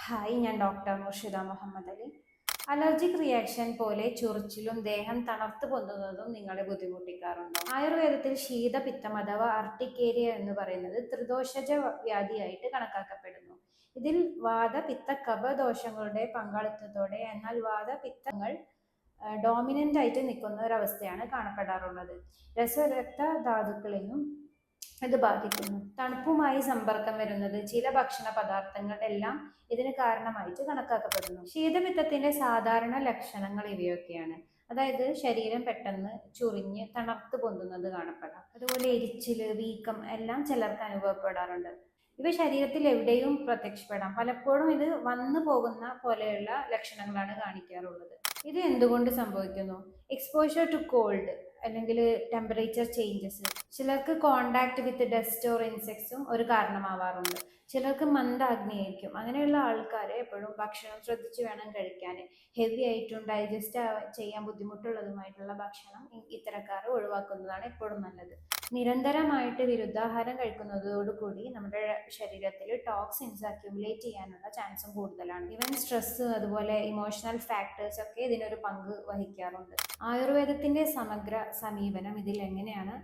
Hi, ഞാൻ doctor Murshida Muhammad Ali. Allergic reaction പോലെ ചൊറിച്ചിലും ദേഹം തണർത്ത് പൊന്തുന്നതും നിങ്ങളെ ബുദ്ധിമുട്ടിക്കാറുണ്ടോ? ആയുർവേദത്തിൽ ശീതപിത്തം അഥവാ അർട്ടിക്കേരിയ എന്ന് പറയുന്നത് ത്രിദോഷജ വ്യാധിയായിട്ട് കണക്കാക്കപ്പെടുന്നു. ഇതിൽ വാത പിത്ത കഫ ദോഷങ്ങളുടെ പങ്കാളിത്തത്തോടെ എന്നാൽ വാത പിത്തങ്ങൾ ഡോമിനന്റ് ആയിട്ട് നിൽക്കുന്ന ഒരവസ്ഥയാണ് കാണപ്പെടാറുള്ളത്. രസരക്ത ധാതുക്കളെയും ഇത് ബാധിക്കുന്നു. തണുപ്പുമായി സമ്പർക്കം വരുന്നത് ചില ഭക്ഷണ പദാർത്ഥങ്ങൾ എല്ലാം ഇതിന് കാരണമായിട്ട് കണക്കാക്കപ്പെടുന്നു. ശീതപിത്തത്തിന്റെ സാധാരണ ലക്ഷണങ്ങൾ ഇവയൊക്കെയാണ്. അതായത് ശരീരം പെട്ടെന്ന് ചൊറിഞ്ഞ് തണർത്ത് പൊന്തുന്നത് കാണപ്പെടാം. അതുപോലെ എരിച്ചില്, വീക്കം എല്ലാം ചിലർക്ക് അനുഭവപ്പെടാറുണ്ട്. ഇവ ശരീരത്തിൽ എവിടെയും പ്രത്യക്ഷപ്പെടാം. പലപ്പോഴും ഇത് വന്നു പോകുന്ന പോലെയുള്ള ലക്ഷണങ്ങളാണ് കാണിക്കാറുള്ളത്. ഇത് എന്തുകൊണ്ട് സംഭവിക്കുന്നു? എക്സ്പോഷർ ടു കോൾഡ് അല്ലെങ്കിൽ ടെമ്പറേച്ചർ ചേഞ്ചസ്. ചിലർക്ക് കോണ്ടാക്ട് വിത്ത് ഡസ്റ്റ് ഓർ ഇൻസെക്ട്സും ഒരു കാരണമാവാറുണ്ട്. ചിലർക്ക് മന്ദാഗ്നിയായിരിക്കും. അങ്ങനെയുള്ള ആൾക്കാരെ എപ്പോഴും ഭക്ഷണം ശ്രദ്ധിച്ച് വേണം കഴിക്കാൻ. ഹെവി ആയിട്ടും ഡൈജസ്റ്റ് ചെയ്യാൻ ബുദ്ധിമുട്ടുള്ളതുമായിട്ടുള്ള ഭക്ഷണം ഇത്തരക്കാർ ഒഴിവാക്കുന്നതാണ് എപ്പോഴും നല്ലത്. നിരന്തരമായിട്ട് വിരുദ്ധാഹാരം കഴിക്കുന്നതോടുകൂടി നമ്മുടെ ശരീരത്തിൽ ടോക്സിൻസ് അക്യുമുലേറ്റ് ചെയ്യാനുള്ള ചാൻസും കൂടുതലാണ്. ഈവൻ സ്ട്രെസ്, അതുപോലെ ഇമോഷണൽ ഫാക്ടേഴ്സ് ഒക്കെ ഇതിനൊരു പങ്ക് വഹിക്കാറുണ്ട്. ആയുർവേദത്തിന്റെ സമഗ്ര സമീപനം ഇതിൽ എങ്ങനെയാണ്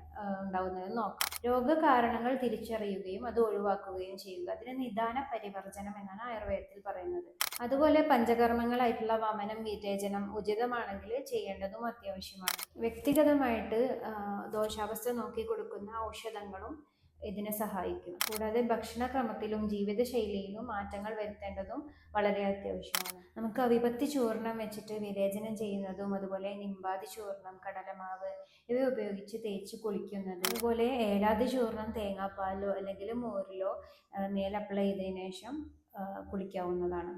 ഉണ്ടാവുന്നതെന്ന് നോക്കാം. രോഗകാരണങ്ങൾ തിരിച്ചറിയുകയും അത് ഒഴിവാക്കുകയും ചെയ്യുക. അതിന് നിദാന പരിവർജനം എന്നാണ് ആയുർവേദത്തിൽ പറയുന്നത്. അതുപോലെ പഞ്ചകർമ്മങ്ങളായിട്ടുള്ള വമനം, വിരേചനം ഉചിതമാണെങ്കിൽ ചെയ്യേണ്ടതും അത്യാവശ്യമാണ്. വ്യക്തിഗതമായിട്ട് ദോഷാവസ്ഥ നോക്കി കൊടുക്കുന്ന ഔഷധങ്ങളും ഇതിനെ സഹായിക്കും. കൂടാതെ ഭക്ഷണക്രമത്തിലും ജീവിതശൈലിയിലും മാറ്റങ്ങൾ വരുത്തേണ്ടതും വളരെ അത്യാവശ്യമാണ്. നമുക്ക് അവിപത്തി ചൂർണം വെച്ചിട്ട് വിരേചനം ചെയ്യുന്നതും, അതുപോലെ നിമ്പാതി ചൂർണം, കടലമാവ് ഇവ ഉപയോഗിച്ച് തേച്ച് കുളിക്കുന്നത്, അതുപോലെ ഏലാതി ചൂർണം തേങ്ങാപ്പാലോ അല്ലെങ്കിൽ മോരിലോ മേൽ അപ്ലൈ ചെയ്തതിനു ശേഷം കുളിക്കാവുന്നതാണ്.